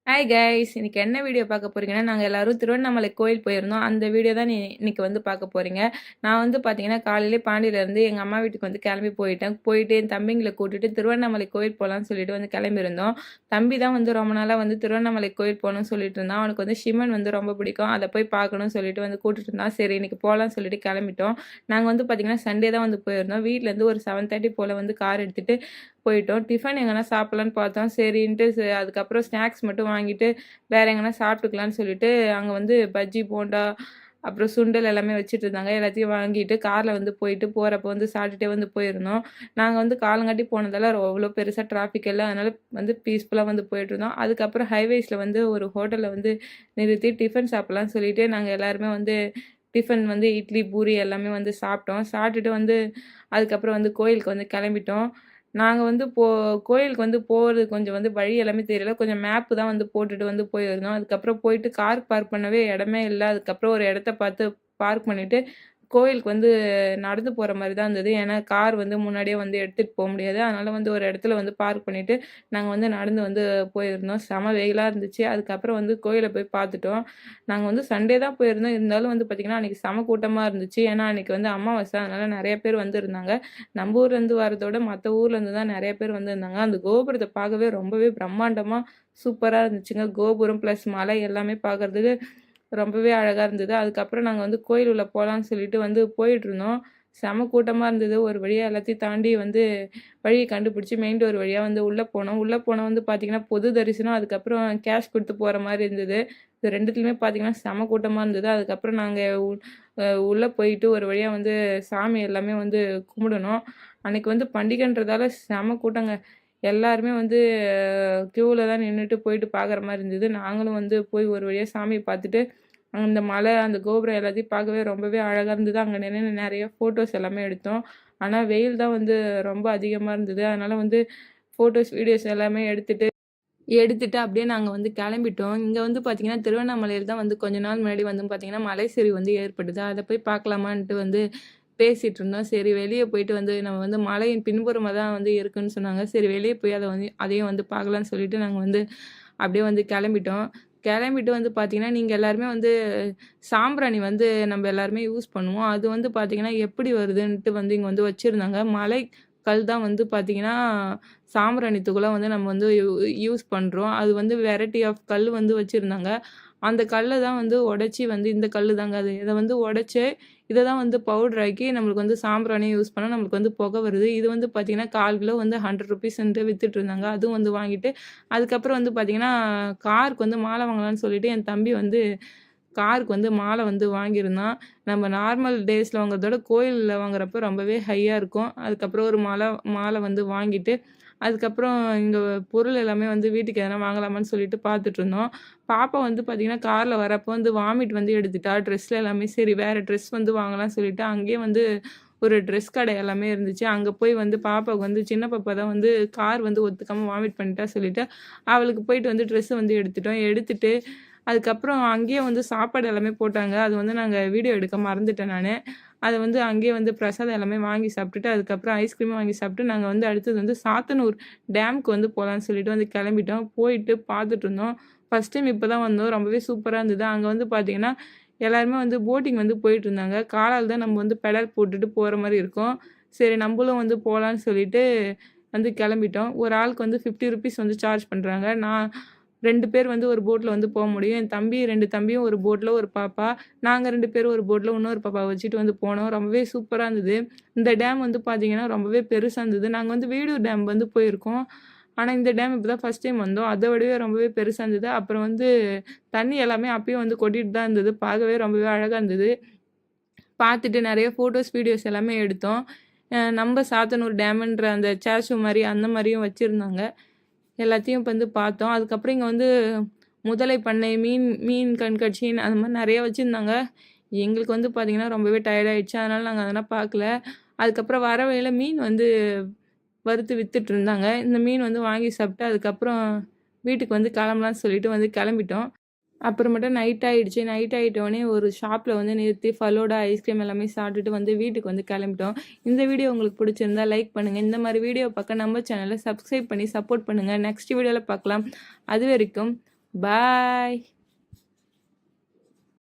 Hi guys! இன்னைக்கு என்ன video பார்க்க போறீங்கன்னா, நாங்க எல்லாரும் திருவண்ணாமலை கோயில் போயிருந்தோம். அந்த வீடியோ தான் இன்னைக்கு வந்து பார்க்க போறீங்க. நான் வந்து பார்த்தீங்கன்னா, காலையிலே பாண்டியிலேருந்து எங்க அம்மா வீட்டுக்கு வந்து கிளம்பி போயிட்டேன். போயிட்டு என் தம்பிங்கள கூட்டிட்டு திருவண்ணாமலை கோயில் போலான்னு சொல்லிட்டு வந்து கிளம்பியிருந்தோம். தம்பி தான் வந்து ரொம்ப நாளா வந்து திருவண்ணாமலை கோயில் போணும்னு சொல்லிட்டு இருந்தான். அவனுக்கு வந்து சிவன் வந்து ரொம்ப பிடிக்கும். அத போய் பார்க்கணும்னு சொல்லிட்டு வந்து கூட்டிட்டு இருந்தான். சரி இன்னைக்கு போலான்னு சொல்லிட்டு கிளம்பிட்டோம். நாங்க வந்து பார்த்தீங்கன்னா, சண்டே தான் வந்து போயிருந்தோம். வீட்லேருந்து ஒரு 7:30 போல வந்து கார் எடுத்துட்டு போயிட்டோம். டிஃபன் எங்கனா சாப்பிடலான்னு பார்த்தோம். சரின்ட்டு அதுக்கப்புறம் ஸ்நாக்ஸ் மட்டும் வாங்கிட்டு வேற எங்கனா சாப்பிட்டுக்கலான்னு சொல்லிட்டு, அங்க வந்து பஜ்ஜி, போண்டா, அப்புறம் சுண்டல் எல்லாமே வச்சுட்டு இருந்தாங்க. எல்லாத்தையும் வாங்கிட்டு கார்ல வந்து போயிட்டு போறப்போ வந்து சாப்பிட்டுட்டே வந்து போயிருந்தோம். நாங்க வந்து காலங்காட்டி போனதால அவ்வளோ பெருசா டிராஃபிக் இல்ல. அதனால வந்து பீஸ்ஃபுல்லா வந்து போயிட்டுருந்தோம். அதுக்கப்புறம் ஹைவேஸ்ல வந்து ஒரு ஹோட்டல்ல வந்து நிறுத்தி டிஃபன் சாப்பிடலான்னு சொல்லிட்டு, நாங்க எல்லாருமே வந்து டிஃபன் வந்து இட்லி, பூரி எல்லாமே வந்து சாப்பிட்டோம். சாப்பிட்டுட்டு வந்து அதுக்கப்புறம் வந்து கோயிலுக்கு வந்து கிளம்பிட்டோம். நாங்க வந்து கோயிலுக்கு வந்து போறது கொஞ்சம் வந்து வழி எல்லாமே தெரியல. கொஞ்சம் மேப்பு தான் வந்து போட்டுட்டு வந்து போயிருந்தோம். அதுக்கப்புறம் போயிட்டு கார் பார்க் பண்ணவே இடமே இல்ல. அதுக்கப்புறம் ஒரு இடத்த பார்த்து பார்க் பண்ணிட்டு, கோயிலுக்கு வந்து நடந்து போற மாரி தான் இருந்தது. ஏன்னா கார் வந்து முன்னாடியே வந்து எடுத்துட்டு போ முடியாது. அதனால வந்து ஒரு இடத்துல வந்து பார்க் பண்ணிட்டு, நாங்க வந்து நடந்து வந்து போயிருந்தோம். செம வெயிலா இருந்துச்சு. அதுக்கப்புறம் வந்து கோயில போய் பார்த்துட்டோம். நாங்க வந்து சண்டே தான் போயிருந்தோம். இருந்தாலும் வந்து பார்த்தீங்கன்னா, அன்னைக்கு செம கூட்டமா இருந்துச்சு. ஏன்னா அன்னைக்கு வந்து அமாவாசை. அதனால நெறைய பேர் வந்திருந்தாங்க. நம்ம ஊர்லேருந்து வரதோட மத்த ஊர்லேருந்து தான் நெறைய பேர் வந்திருந்தாங்க. அந்த கோபுரத்த பார்க்கவே ரொம்பவே பிரம்மாண்டமா சூப்பரா இருந்துச்சுங்க. கோபுரம் ப்ளஸ் மலை எல்லாமே பார்க்கறதுக்கு ரொம்பவே அழகா இருந்தது. அதுக்கப்புறம் நாங்க வந்து கோயில் உள்ள போலான்னு சொல்லிட்டு வந்து போயிட்டுருந்தோம். செம கூட்டமா இருந்தது. ஒரு வழியா எல்லாத்தையும் தாண்டி வந்து வழிய கண்டுபிடிச்சு மெயின் டோர் வழியா வந்து உள்ள போனோம். உள்ள போனா வந்து பார்த்தீங்கன்னா, பொது தரிசனம். அதுக்கப்புறம் கேஷ் குடுத்து போற மாரி இருந்தது. இது 2த்துலயுமே பார்த்தீங்கன்னா, செம கூட்டமா இருந்தது. அதுக்கப்புறம் நாங்க உள்ள போயிட்டு ஒரு வழியா வந்து சாமி எல்லாமே வந்து கும்பிடுனோம். அன்னைக்கு வந்து பண்டிகைன்றதால செம கூட்டங்க. எல்லாருமே வந்து கியூல தான் நின்னுட்டு போயிட்டு பார்க்குற மாரி இருந்தது. நாங்களும் வந்து போய் ஒரு வழியா சாமிய பார்த்துட்டு, அந்த மலை, அந்த கோபுரம் எல்லாத்தையும் பார்க்கவே ரொம்பவே அழகா இருந்தது. அங்க நின்னு நெறைய ஃபோட்டோஸ் எல்லாமே எடுத்தோம். ஆனா வெயில் தான் வந்து ரொம்ப அதிகமா இருந்தது. அதனால வந்து ஃபோட்டோஸ், வீடியோஸ் எல்லாமே எடுத்துட்டு எடுத்துட்டு அப்படியே நாங்க வந்து கிளம்பிட்டோம். இங்க வந்து பார்த்தீங்கன்னா, திருவண்ணாமலையில தான் வந்து கொஞ்ச நாள் முன்னாடி வந்து பார்த்தீங்கன்னா, மலை சரிவு வந்து ஏற்பட்டது. அத போய் பார்க்கலாமான்ட்டு வந்து பேசிட்டு இருந்தோம். சரி வெளிய போயிட்டு வந்து நம்ம வந்து மலையின் பின்புறமா தான் வந்து இருக்குன்னு சொன்னாங்க. சரி வெளிய போய் அதையும் வந்து பார்க்கலான்னு சொல்லிட்டு நாங்க வந்து அப்படியே வந்து கிளம்பிட்டோம். கிளம்பிட்டு வந்து பார்த்தீங்கன்னா, நீங்க எல்லாருமே வந்து சாம்பிராணி வந்து நம்ம எல்லாருமே யூஸ் பண்ணுவோம். அது வந்து பார்த்தீங்கன்னா, எப்படி வருதுன்ட்டு வந்து இங்க வந்து வச்சிருந்தாங்க. மலை கல் தான் வந்து பார்த்தீங்கன்னா, சாம்பிராணி தூளா வந்து நம்ம வந்து யூஸ் பண்றோம். அது வந்து வெரைட்டி ஆஃப் கல் வந்து வச்சிருந்தாங்க. அந்த கல்ல தான் வந்து உடைச்சு வந்து இந்த கல்லு தாங்க அது. இத வந்து உடைச்சு, இத தான் வந்து பவுடர் ஆக்கி நம்மளுக்கு வந்து சாம்பிராணி யூஸ் பண்ணா நம்மளுக்கு வந்து புகை வருது. இது வந்து பார்த்தீங்கன்னா, 1/4 கிலோ வந்து ₹100ன்ட்டு வித்துட்டுருந்தாங்க. அதுவும் வந்து வாங்கிட்டு, அதுக்கப்புறம் வந்து பார்த்தீங்கன்னா, காருக்கு வந்து மாலை வாங்கலான்னு சொல்லிட்டு என் தம்பி வந்து காருக்கு வந்து மாலை வந்து வாங்கியிருந்தான். நம்ம நார்மல் டேஸ்ல வாங்குறதோட கோயில்ல வாங்குறப்ப ரொம்பவே ஹையா இருக்கும். அதுக்கப்புறம் ஒரு மாலை வந்து வாங்கிட்டு, அதுக்கப்புறம் இங்க பொருள் எல்லாமே வந்து வீட்டுக்கு எதனா வாங்கலாமான்னு சொல்லிட்டு பார்த்துட்டுருந்தோம். பாப்பா வந்து பார்த்தீங்கன்னா, கார்ல வரப்போ வந்து வாமிட் வந்து எடுத்துட்டா. ட்ரெஸ்ல எல்லாமே சரி வேற ட்ரெஸ் வந்து வாங்கலாம்னு சொல்லிட்டு, அங்கேயே வந்து ஒரு ட்ரெஸ் கடை எல்லாமே இருந்துச்சு. அங்க போய் வந்து பாப்பாவுக்கு வந்து சின்ன பாப்பா தான் வந்து கார் வந்து ஒத்துக்காம வாமிட் பண்ணிட்டா சொல்லிட்டு, அவளுக்கு போயிட்டு வந்து ட்ரெஸ் வந்து எடுத்துட்டோம். எடுத்துட்டு அதுக்கப்புறம் அங்கேயே வந்து சாப்பாடு எல்லாமே போட்டாங்க. அது வந்து நாங்க வீடியோ எடுக்க மறந்துட்டேன் நானு. அத வந்து அங்கேயே வந்து பிரசாதம் எல்லாமே வாங்கி சாப்பிட்டுட்டு, அதுக்கப்புறம் ஐஸ்கிரீமும் வாங்கி சாப்பிட்டு, நாங்க வந்து அடுத்தது வந்து சாத்தனூர் டேம்க்கு வந்து போலான்னு சொல்லிட்டு வந்து கிளம்பிட்டோம். போயிட்டு பார்த்துட்டுருந்தோம். ஃபர்ஸ்ட் டைம் இப்ப தான் வந்தோம். ரொம்பவே சூப்பரா இருந்தது. அங்க வந்து பார்த்தீங்கன்னா, எல்லாருமே வந்து போட்டிங் வந்து போயிட்டுருந்தாங்க. காலால தான் நம்ம வந்து பெடல் போட்டுட்டு போற மாரி இருக்கும். சரி நம்பளும் வந்து போலான்னு சொல்லிட்டு வந்து கிளம்பிட்டோம். ஒரு ஆளுக்கு வந்து ₹50 வந்து சார்ஜ் பண்றாங்க. நான் 2 பேர் வந்து ஒரு போட்ல வந்து போ முடியும். என் தம்பி 2 தம்பியும் ஒரு போட்ல, ஒரு பாப்பா. நாங்க 2 பேரும் ஒரு போட்ல இன்னொரு பாப்பாவ வச்சுட்டு வந்து போனோம். ரொம்பவே சூப்பரா இருந்தது. இந்த டேம் வந்து பார்த்தீங்கன்னா, ரொம்பவே பெருசா இருந்தது. நாங்க வந்து வேடூர் டேம் வந்து போயிருக்கோம். ஆனா, இந்த டேம் இப்ப தான் ஃபர்ஸ்ட் டைம் வந்தோம். அத விடவே ரொம்பவே பெருசா இருந்தது. அப்புறம் வந்து தண்ணி எல்லாமே அப்பயும் வந்து கொட்டிட்டு தான் இருந்தது. பார்க்கவே ரொம்பவே அழகா இருந்தது. பார்த்துட்டு நெறைய ஃபோட்டோஸ், வீடியோஸ் எல்லாமே எடுத்தோம். நம்ப சாத்தனூர் டேமுன்ற அந்த ஸ்டாச்சு மாரி அந்த மாரியும் வச்சிருந்தாங்க. எல்லாத்தையும் இப்ப வந்து பார்த்தோம். அதுக்கப்புறம் இங்க வந்து முதலை பண்ணை, மீன் மீன் கண்காட்சி அந்த மாரி நெறைய வச்சிருந்தாங்க. எங்களுக்கு வந்து பார்த்தீங்கன்னா, ரொம்பவே டயர்ட் ஆயிடுச்சு. அதனால நாங்க அதெல்லாம் பார்க்கல. அதுக்கப்புறம் வர வழியில மீன் வந்து வறுத்து வித்துட்டுருந்தாங்க. இந்த மீன் வந்து வாங்கி சாப்பிட்டு, அதுக்கப்புறம் வீட்டுக்கு வந்து கிளம்பலான்னு சொல்லிட்டு வந்து கிளம்பிட்டோம். அப்புறமேட்டு நைட் ஆயிடுச்சு. நைட் ஆயிட்டோனே ஒரு ஷாப்ல வந்து நிறுத்தி ஃபலூடா, ஐஸ்கிரீம் எல்லாமே சாப்பிட்டுட்டு வந்து வீட்டுக்கு வந்து கிளம்பிட்டோம். இந்த வீடியோ உங்களுக்கு பிடிச்சிருந்தா லைக் பண்ணுங்க. இந்த மாரி வீடியோ பார்க்க நம்ம சேனல சப்ஸ்கிரைப் பண்ணி சப்போர்ட் பண்ணுங்க. நெக்ஸ்ட் வீடியோல பார்க்கலாம். அதுவரைக்கும் பாய்.